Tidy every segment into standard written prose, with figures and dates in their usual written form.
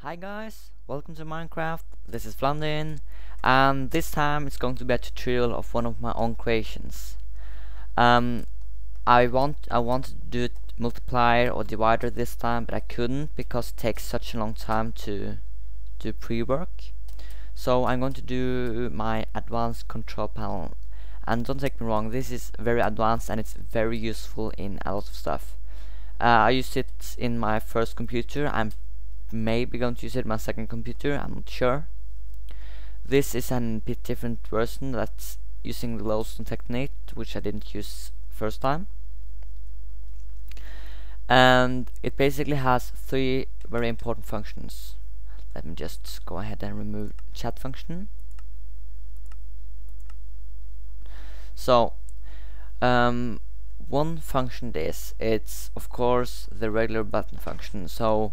Hi guys, welcome to Minecraft. This is Flandin, and this time it's going to be a tutorial of one of my own creations. I wanted to do it multiplier or divider this time, but I couldn't because it takes such a long time to do pre-work. So I'm going to do my advanced control panel. And don't take me wrong, this is very advanced and it's very useful in a lot of stuff. I used it in my first computer. I'm maybe going to use it in my second computer, I'm not sure. This is a bit different version that's using the Redstone technique, which I didn't use first time. And it basically has three very important functions. Let me just go ahead and remove chat function. So one function it's of course the regular button function, so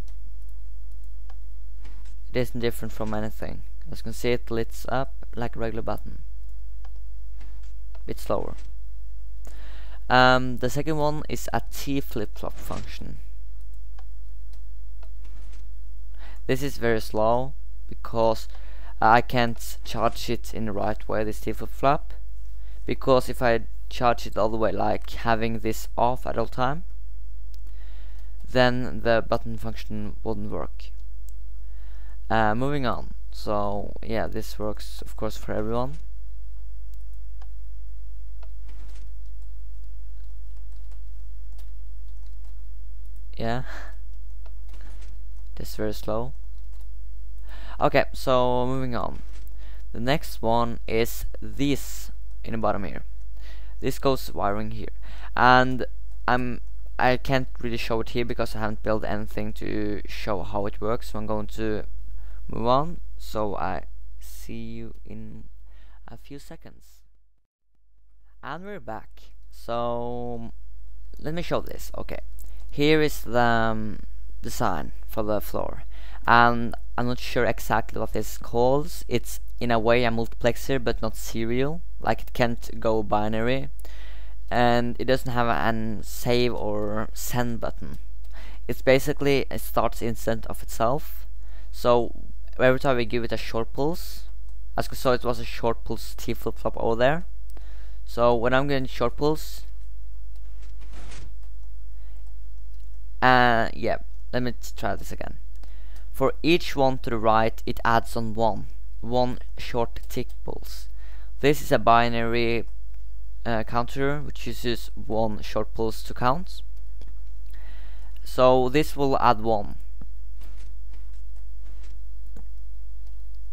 it isn't different from anything. As you can see, it lights up like a regular button, bit slower. The second one is a T flip-flop function. This is very slow because I can't charge it in the right way, this T flip-flop, because if I charge it all the way, like having this off at all time, then the button function wouldn't work. Moving on. So yeah, this works of course for everyone. Yeah, this is very slow. Okay, so moving on. The next one is this in the bottom here. This goes wiring here, and I can't really show it here because I haven't built anything to show how it works. So I'm going to move on. So I see you in a few seconds. And we're back. So let me show this. Okay, here is the design for the floor, and I'm not sure exactly what this calls. It's in a way a multiplexer, but not serial. Like, it can't go binary, and it doesn't have an save or send button. It's basically, it starts instant of itself. So every time we give it a short pulse, as you saw, it was a short pulse T flip-flop over there. So when I'm getting short pulse, yeah, let me try this again. For each one to the right, it adds on one short tick pulse. This is a binary counter which uses one short pulse to count. So this will add one.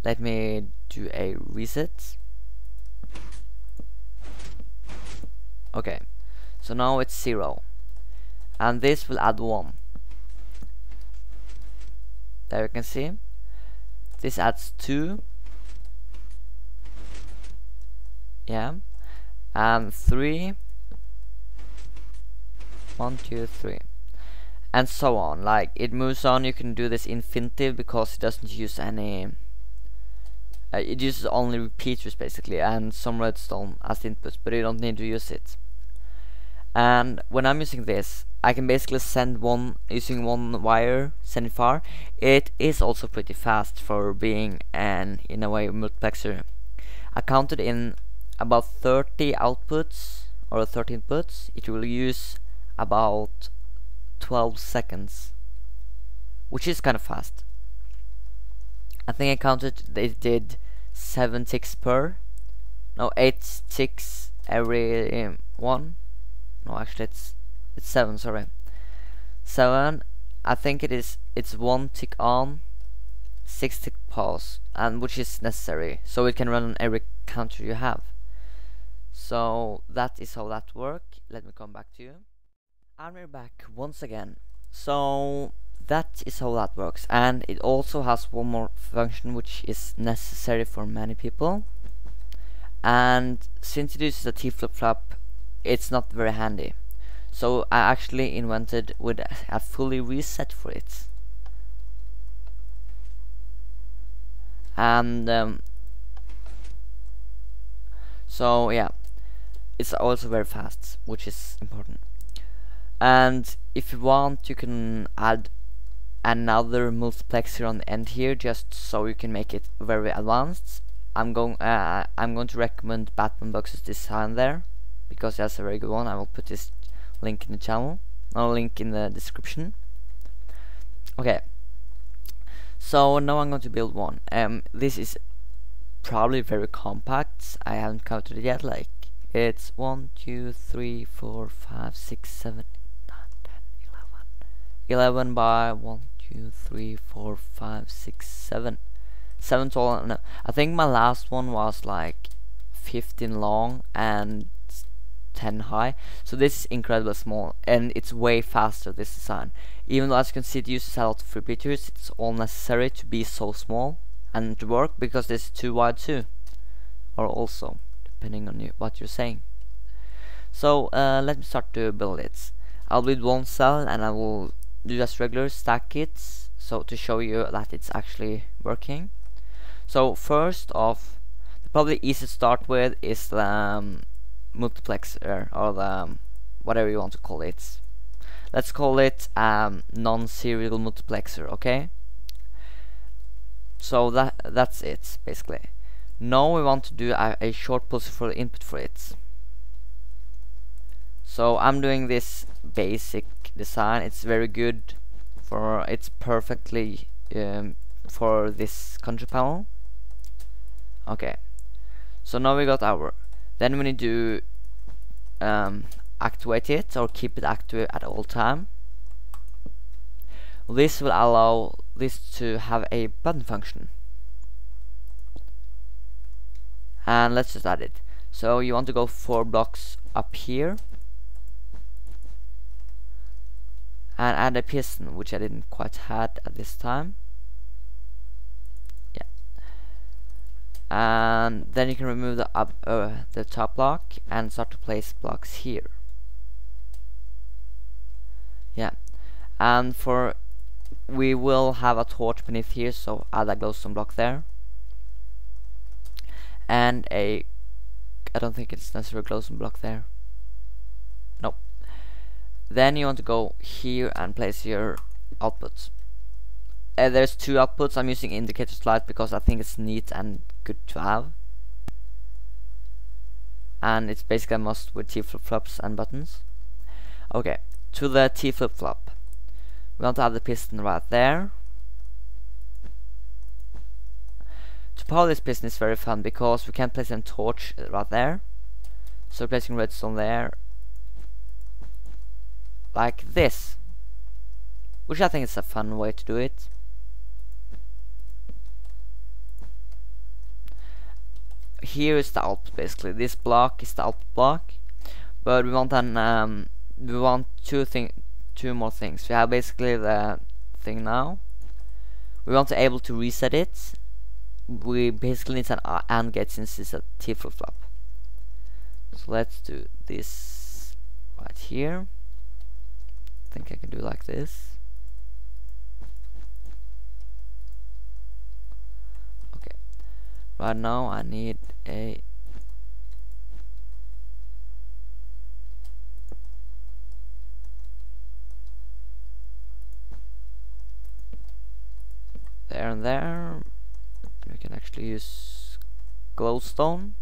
Let me do a reset. Okay, so now it's 0, and this will add 1. There you can see. This adds 2. Yeah, and 3. 1, 2, 3, and so on. Like, it moves on. You can do this infinitive because it doesn't use any. It uses only repeaters basically, and some redstone as inputs, but you don't need to use it. And when I'm using this, I can basically send one using one wire, send it far. It is also pretty fast for being an, in a way, multiplexer. I counted in about 30 outputs or 30 inputs. It will use about 12 seconds, which is kind of fast. I think I counted it did 7 ticks per. No, 8 ticks every one. No, actually it's 7. Sorry, 7. I think it's 1 tick on, 6 tick pause, and which is necessary, so it can run on every counter you have. So that is how that works. Let me come back to you. And we're back once again. So that is how that works, and it also has one more function which is necessary for many people, and since it uses a T flip-flop, it's not very handy. So I actually invented with a fully reset for it, and so yeah, it's also very fast, which is important. And if you want, you can add another multiplexer on the end here, just so you can make it very advanced. I'm going to recommend MrBatmanbugs' design there, because that's a very good one. I will put this link in the channel, or link in the description. Okay, so now I'm going to build one. This is probably very compact. I haven't counted it yet. Like, it's 1, 2, 3, 4, 5, 6, 7, 8, 9, 10, 11 by 1, 2, 3, 4, 5, 6, 7. 7 tall. No, I think my last one was like 15 long and 10 high. So this is incredibly small, and it's way faster, this design. Even though, as you can see, it uses a lot of repeaters, it's all necessary to be so small and to work, because this is too wide too, or also depending on what you're saying. So let me start to build it. I'll build one cell, and I will do just regular stack it, so to show you that it's actually working. So first off, the probably easiest to start with is the multiplexer, or the whatever you want to call it. Let's call it non-serial multiplexer, okay? So that's it basically. Now we want to do a short pulse for the input for it. So I'm doing this basic design. It's very good for, it's perfectly for this control panel. Okay, so now we got our, then we need to activate it, or keep it active at all time. This will allow this to have a button function, and let's just add it. So you want to go 4 blocks up here and add a piston, which I didn't quite had at this time. Yeah, and then you can remove the top block and start to place blocks here. Yeah, and we will have a torch beneath here, so add a glowstone block there, and I don't think it's necessary glowstone block there. Nope. Then you want to go here and place your outputs. There's 2 outputs. I'm using indicator slide because I think it's neat and good to have, and it's basically a must with T flip-flops and buttons. Okay, to the T flip-flop, we want to have the piston right there. To power this piston is very fun because we can place a torch right there. So placing redstone there, like this, which I think is a fun way to do it. Here is the output basically. This block is the output block, but we want two more things. We have basically the thing now. We want to able to reset it. We basically need an AND gate since it's a T flip-flop. So let's do this right here. I think I can do like this. Okay. Right now I need a there and there. We can actually use glowstone.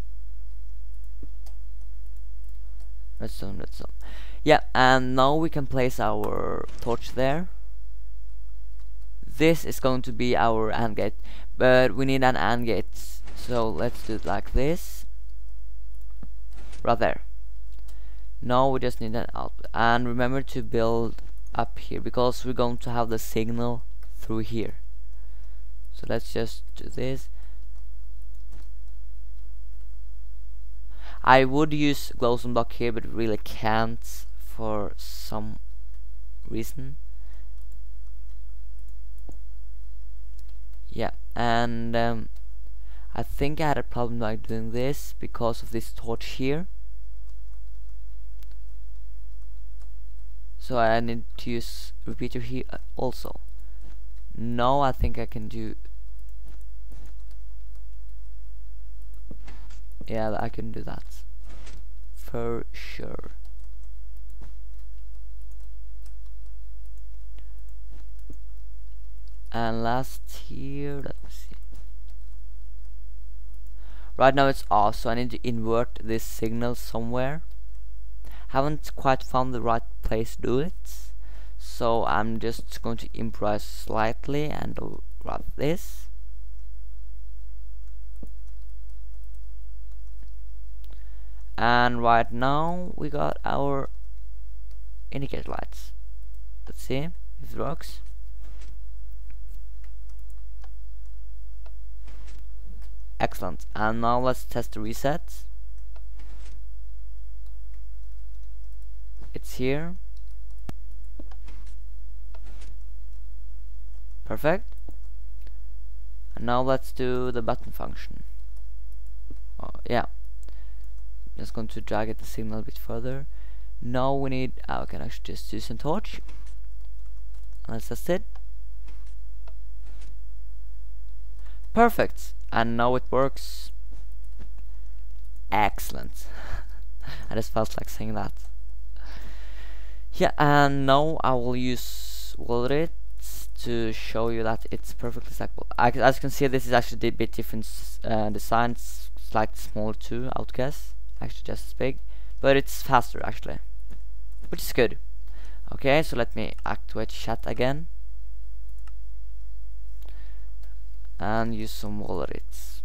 Redstone. Yeah, and now we can place our torch there. This is going to be our AND gate, but we need an AND gate, so let's do it like this. Right there. Now we just need an output, and remember to build up here because we're going to have the signal through here. So let's just do this. I would use glowstone block here, but really can't for some reason. Yeah, and I think I had a problem like doing this because of this torch here. So I need to use repeater here also. Now I think I can do. Yeah, I can do that for sure. And last here, let me see. Right now it's off, so I need to invert this signal somewhere. Haven't quite found the right place to do it, so I'm just going to improvise slightly and do like this. And right now we got our indicator lights. Let's see if it works. Excellent. And now let's test the reset. It's here. Perfect. And now let's do the button function. Oh, yeah. Just going to drag it the signal a bit further. Now we need, I can actually just use some torch. Let's test it. Perfect. And now it works. Excellent. I just felt like saying that. Yeah, and now I will use Wallet to show you that it's perfectly stackable. As you can see, this is actually a bit different design. It's slightly smaller too, I would guess. Actually just as big, but it's faster actually, which is good. Okay, so let me activate chat again and use some wallets.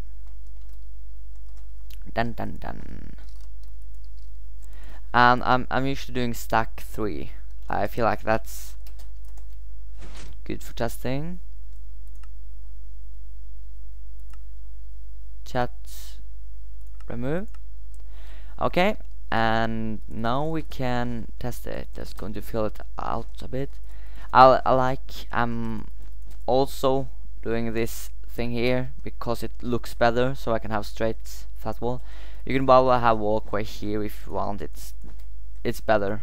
Dun dun dun. And I'm usually doing stack 3. I feel like that's good for testing. Chat remove. Okay, and now we can test it. Just going to fill it out a bit. I'm also doing this thing here because it looks better, so I can have straight flat wall. You can probably have walkway here if you want. It's better.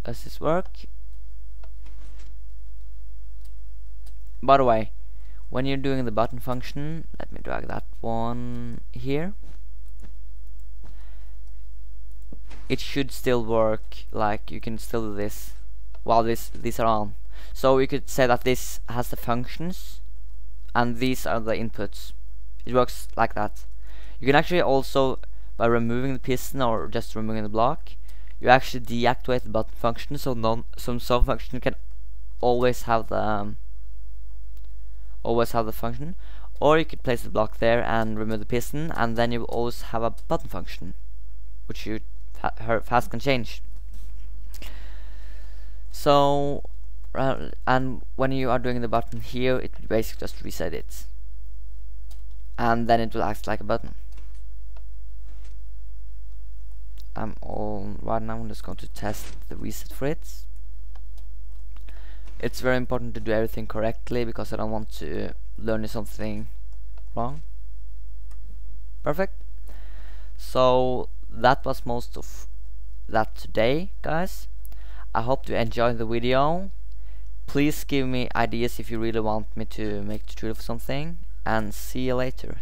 Does this work? By the way, when you're doing the button function, let me drag that one here. It should still work, like you can still do this while these are on. So we could say that this has the functions and these are the inputs. It works like that. You can actually also, by removing the piston or just removing the block, you actually deactivate the button function, so some function can always have the function, or you could place the block there and remove the piston, and then you will always have a button function, which you fast can change. So, and when you are doing the button here, it will basically just reset it, and then it will act like a button. Right now I'm just going to test the reset for it. It's very important to do everything correctly because I don't want to learn something wrong. Perfect. So that was most of that today, guys. I hope you enjoyed the video. Please give me ideas if you really want me to make a tutorial for something, and see you later.